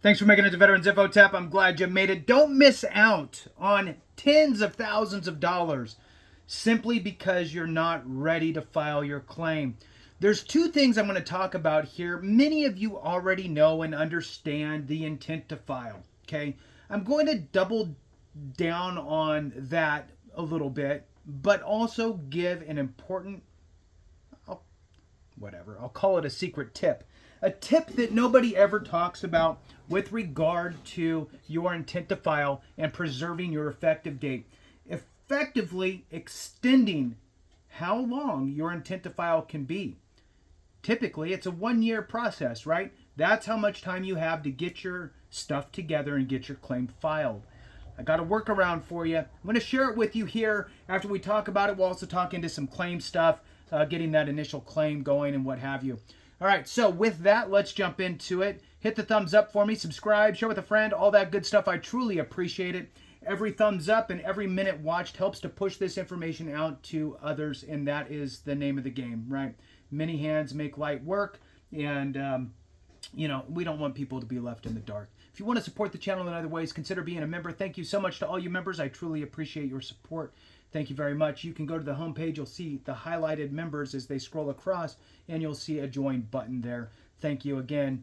Thanks for making it to Veterans Info Tap. I'm glad you made it. Don't miss out on tens of thousands of dollars simply because you're not ready to file your claim. There's two things I'm going to talk about here. Many of you already know and understand the intent to file. Okay, I'm going to double down on that a little bit, but also give an important, I'll call it a secret tip. A tip that nobody ever talks about with regard to your intent to file and preserving your effective date. Effectively extending how long your intent to file can be. Typically, it's a 1-year process, right? That's how much time you have to get your stuff together and get your claim filed. I got a workaround for you. I'm going to share it with you here. After we talk about it, we'll also talk into some claim stuff, getting that initial claim going and what have you. All right, so with that, let's jump into it. Hit the thumbs up for me, subscribe, share with a friend, all that good stuff. I truly appreciate it. Every thumbs up and every minute watched helps to push this information out to others, and that is the name of the game, right? Many hands make light work, and we don't want people to be left in the dark. If you want to support the channel in other ways, consider being a member. Thank you so much to all you members. I truly appreciate your support. Thank you very much. You can go to the homepage. You'll see the highlighted members as they scroll across, and you'll see a join button there. Thank you again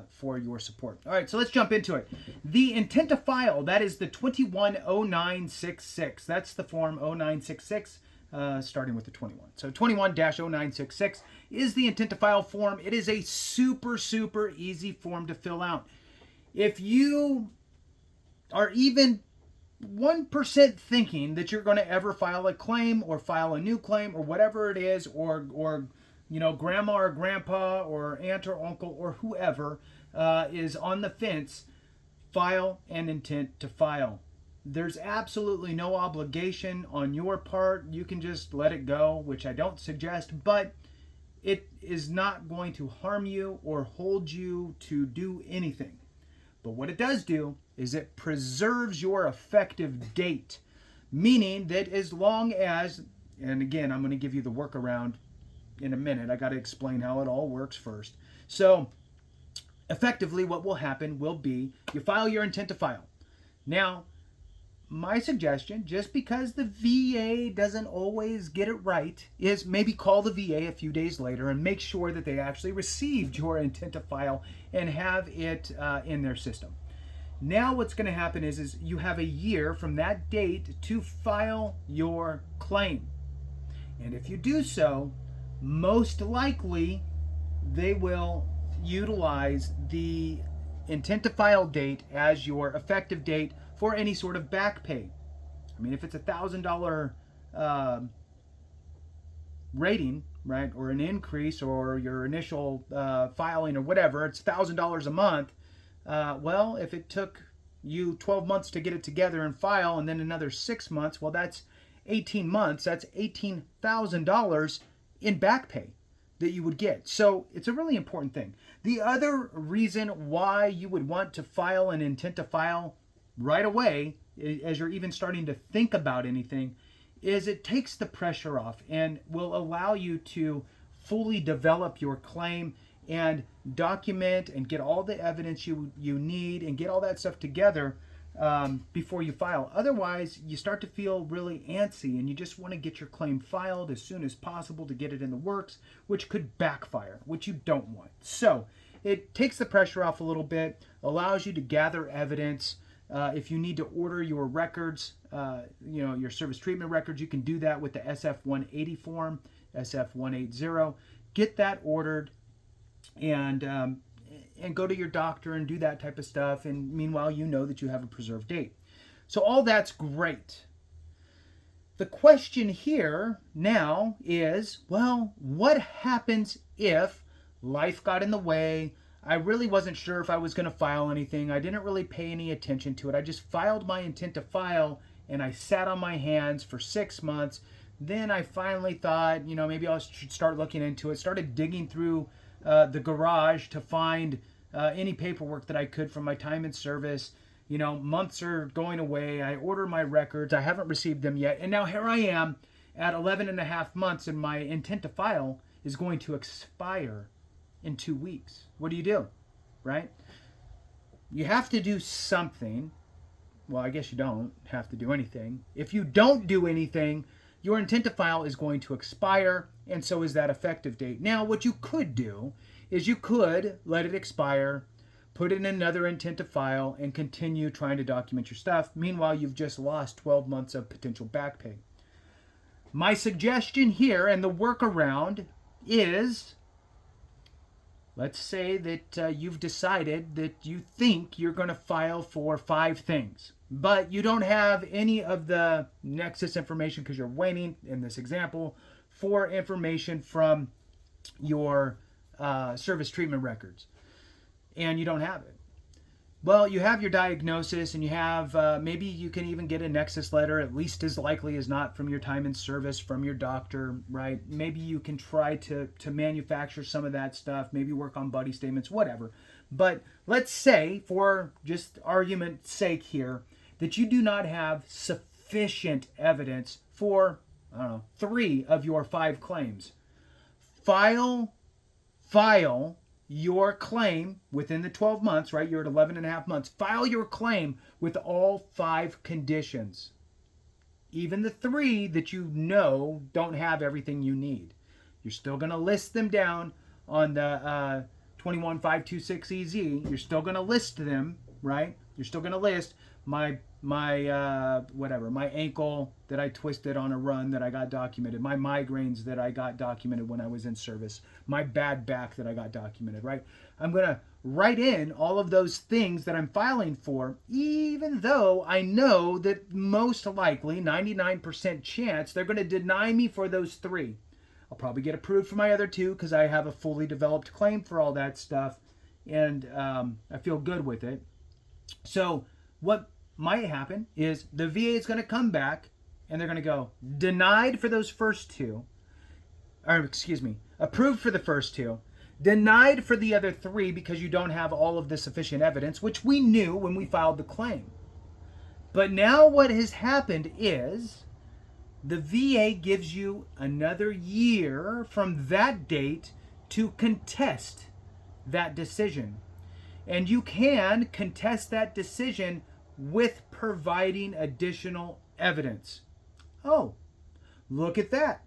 for your support. All right, so let's jump into it. The intent to file, that is the 210966. That's the form 0966. Starting with the 21. So 21-0966 is the intent to file form. It is a super easy form to fill out. If you are even 1% thinking that you're going to ever file a claim or file a new claim or whatever it is, or grandma or grandpa or aunt or uncle or whoever is on the fence, file an intent to file. There's absolutely no obligation on your part. You can just let it go, which I don't suggest, but it is not going to harm you or hold you to do anything. But what it does do is it preserves your effective date, meaning that as long as, and again, I'm going to give you the workaround in a minute. I got to explain how it all works first. So effectively what will happen will be you file your intent to file. Now, my suggestion, just because the VA doesn't always get it right, is maybe call the VA a few days later and make sure that they actually received your intent to file and have it in their system. Now what's going to happen is you have a year from that date to file your claim. And if you do so, most likely they will utilize the intent to file date as your effective date for any sort of back pay. I mean, if it's $1,000 rating, right, or an increase, or your initial filing or whatever, it's $1,000 a month. Well, if it took you 12 months to get it together and file, and then another 6 months, well, that's 18 months. That's $18,000 in back pay that you would get. So it's a really important thing. The other reason why you would want to file an intent to file right away, as you're even starting to think about anything, is it takes the pressure off and will allow you to fully develop your claim and document and get all the evidence you need and get all that stuff together before you file. Otherwise, you start to feel really antsy and you just want to get your claim filed as soon as possible to get it in the works, which could backfire, which you don't want. So it takes the pressure off a little bit, allows you to gather evidence. If you need to order your records, your service treatment records, you can do that with the SF-180 form, SF-180. Get that ordered and go to your doctor and do that type of stuff. And meanwhile, you know that you have a preserved date. So all that's great. The question here now is, well, what happens if life got in the way? I really wasn't sure if I was going to file anything. I didn't really pay any attention to it. I just filed my intent to file and I sat on my hands for 6 months. Then I finally thought, maybe I should start looking into it. Started digging through the garage to find any paperwork that I could from my time in service. Months are going away. I order my records. I haven't received them yet. And now here I am at 11 and a half months and my intent to file is going to expire in 2 weeks. What do you do, right? you have to do something. Well, I guess you don't have to do anything. If you don't do anything, your intent to file is going to expire, and so is that effective date. Now, what you could do is you could let it expire, put in another intent to file, and continue trying to document your stuff. Meanwhile, you've just lost 12 months of potential back pay. My suggestion here and the workaround is, let's say that you've decided that you think you're going to file for 5 things, but you don't have any of the nexus information because you're waiting, in this example, for information from your service treatment records, and you don't have it. Well, you have your diagnosis, and you have, maybe you can even get a nexus letter, at least as likely as not from your time in service, from your doctor, right? Maybe you can try to manufacture some of that stuff, maybe work on buddy statements, whatever. But let's say, for just argument's sake here, that you do not have sufficient evidence for, 3 of your 5 claims. File your claim within the 12 months, right? You're at 11 and a half months. File your claim with all 5 conditions. Even the 3 that you know don't have everything you need. You're still going to list them down on the 21526EZ. You're still going to list them, right? You're still going to list my ankle that I twisted on a run that I got documented, my migraines that I got documented when I was in service, my bad back that I got documented, right? I'm going to write in all of those things that I'm filing for, even though I know that most likely, 99% chance, they're going to deny me for those 3. I'll probably get approved for my other 2 because I have a fully developed claim for all that stuff, and I feel good with it. So what might happen is the VA is going to come back and they're going to go, denied for those first 2, or excuse me, approved for the first 2, denied for the other 3 because you don't have all of the sufficient evidence, which we knew when we filed the claim. But now what has happened is the VA gives you another year from that date to contest that decision. And you can contest that decision with providing additional evidence. Oh, look at that.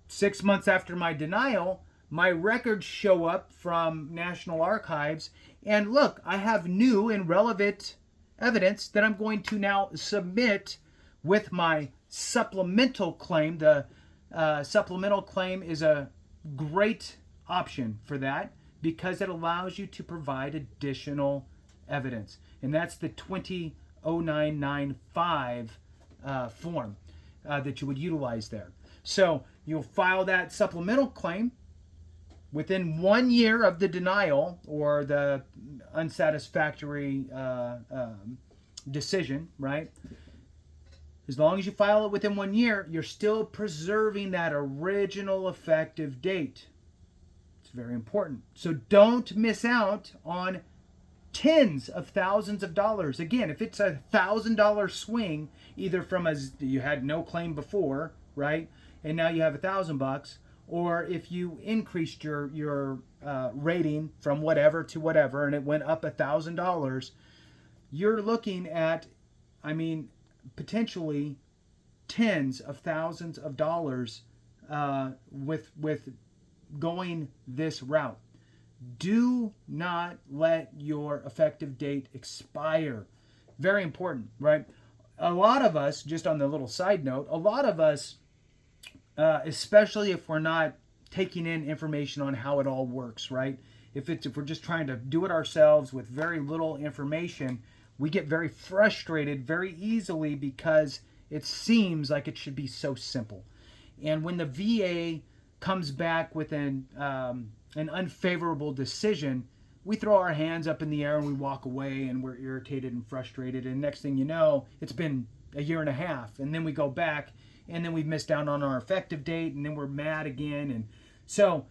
6 months after my denial, my records show up from National Archives, and look, I have new and relevant evidence that I'm going to now submit with my supplemental claim. The supplemental claim is a great option for that because it allows you to provide additional evidence. And that's the 200995 form that you would utilize there. So you'll file that supplemental claim within 1 year of the denial or the unsatisfactory decision, right? As long as you file it within 1 year, you're still preserving that original effective date. It's very important. So don't miss out on tens of thousands of dollars. Again, if it's $1,000 swing, either from you had no claim before, right, and now you have $1,000, or if you increased your rating from whatever to whatever, and it went up $1,000, you're looking at, potentially tens of thousands of dollars with going this route. Do not let your effective date expire. Very important, right? A lot of us, just on the little side note, especially if we're not taking in information on how it all works, right? If we're just trying to do it ourselves with very little information, we get very frustrated very easily because it seems like it should be so simple. And when the VA comes back with an unfavorable decision, we throw our hands up in the air and we walk away and we're irritated and frustrated. And next thing you know, it's been a year and a half. And then we go back and then we've missed out on our effective date and then we're mad again. And so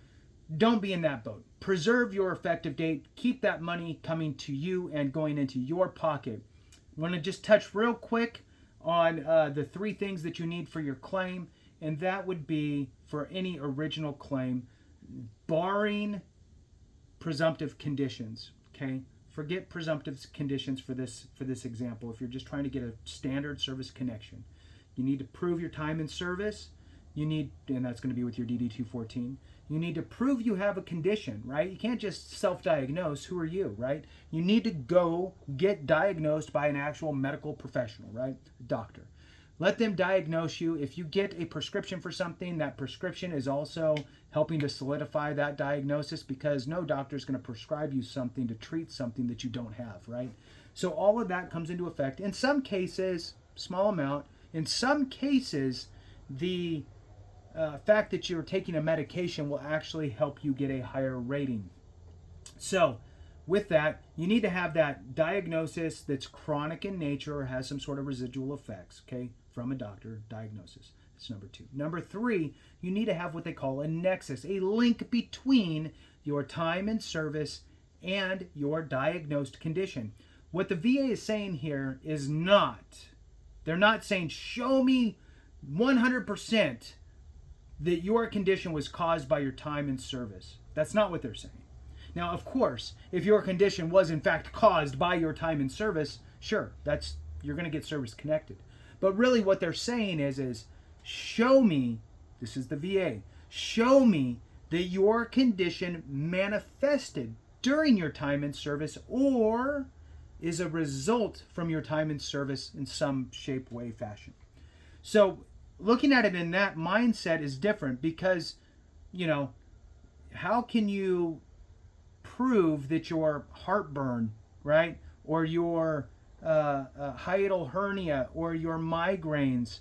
don't be in that boat. Preserve your effective date. Keep that money coming to you and going into your pocket. I'm going to just touch real quick on the 3 things that you need for your claim. And that would be for any original claim, barring presumptive conditions, okay? forget presumptive conditions for this example. If you're just trying to get a standard service connection, you need to prove your time in service. You need, and that's going to be with your DD-214. You need to prove you have a condition, right? You can't just self-diagnose. Who are you, right? You need to go get diagnosed by an actual medical professional, right? A doctor. Let them diagnose you. If you get a prescription for something, that prescription is also helping to solidify that diagnosis, because no doctor is going to prescribe you something to treat something that you don't have, right? So all of that comes into effect. In some cases, small amount. In some cases, the fact that you're taking a medication will actually help you get a higher rating. So with that, you need to have that diagnosis that's chronic in nature or has some sort of residual effects, okay, from a doctor diagnosis. That's number 2. Number 3, you need to have what they call a nexus, a link between your time in service and your diagnosed condition. What the VA is saying here is they're not saying, show me 100% that your condition was caused by your time in service. That's not what they're saying. Now, of course, if your condition was in fact caused by your time in service, sure, you're going to get service connected. But really what they're saying is show me, this is the VA, show me that your condition manifested during your time in service or is a result from your time in service in some shape, way, fashion. So looking at it in that mindset is different because, how can you prove that your heartburn, right, or your hiatal hernia or your migraines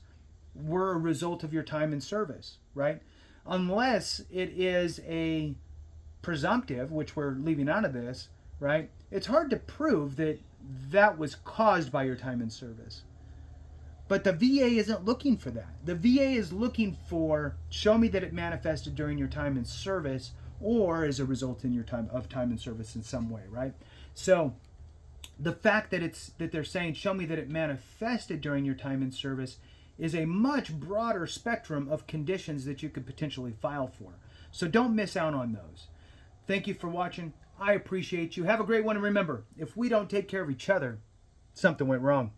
were a result of your time in service, right? Unless it is a presumptive, which we're leaving out of this, right? It's hard to prove that was caused by your time in service. But the VA isn't looking for that. The VA is looking for, show me that it manifested during your time in service or as a result in your time in service in some way, right? So the fact that they're saying, show me that it manifested during your time in service is a much broader spectrum of conditions that you could potentially file for. So don't miss out on those. Thank you for watching. I appreciate you. Have a great one. And remember, if we don't take care of each other, something went wrong.